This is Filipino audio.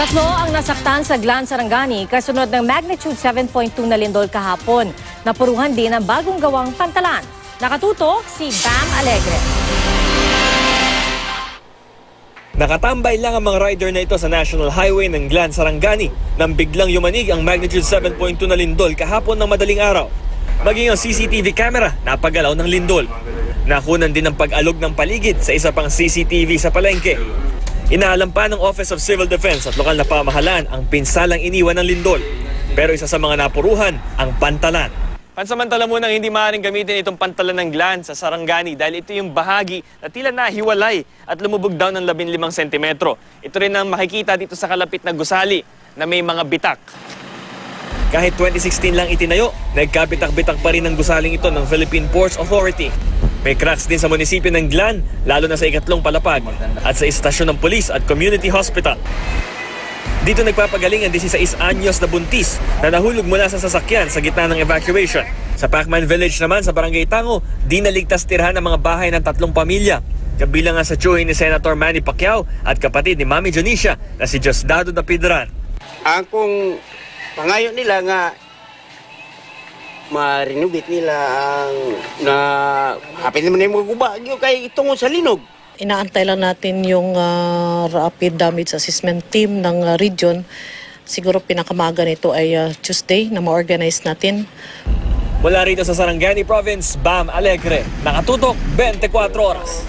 Tatlo ang nasaktan sa Glan, Sarangani kasunod ng magnitude 7.2 na lindol kahapon. Napuruhan din ang bagong gawang pantalan. Nakatutok si Bam Alegre. Nakatambay lang ang mga rider na ito sa National Highway ng Glan, Sarangani nang biglang yumanig ang magnitude 7.2 na lindol kahapon ng madaling araw. Maging ang CCTV camera napagalaw ng lindol. Nakunan din ang pag-alog ng paligid sa isa pang CCTV sa palengke. Inaalam pa ng Office of Civil Defense at lokal na pamahalaan ang pinsalang iniwan ng lindol. Pero isa sa mga napuruhan, ang pantalan. Pansamantala munang hindi maaaring gamitin itong pantalan ng Glan sa Sarangani dahil ito yung bahagi na tila nahiwalay at lumubog daw ng 15 sentimetro. Ito rin ang makikita dito sa kalapit na gusali na may mga bitak. Kahit 2016 lang itinayo, nagkabitak-bitak pa rin ang gusaling ito ng Philippine Ports Authority. May cracks din sa munisipyo ng Glan, lalo na sa ikatlong palapag at sa istasyon ng pulis at community hospital. Dito nagpapagaling ang 16 anyos na buntis na nahulog mula sa sasakyan sa gitna ng evacuation. Sa Pacman Village naman sa Barangay Tango, di naligtas tirahan ang mga bahay ng 3 pamilya. Kabilang nga sa tiyuhin ni Senator Manny Pacquiao at kapatid ni Mami Jonicia na si Diosdado Dapidran. Ang kung pangayo nila nga ma-renovate nila ang na hapit naman yung mga gubagyo kay itong sa linog. Inaantay lang natin yung rapid damage assessment team ng region. Siguro pinakamaga nito ay Tuesday na ma-organize natin. Mula rito sa Sarangani Province, Bam Alegre. Nakatutok 24 oras.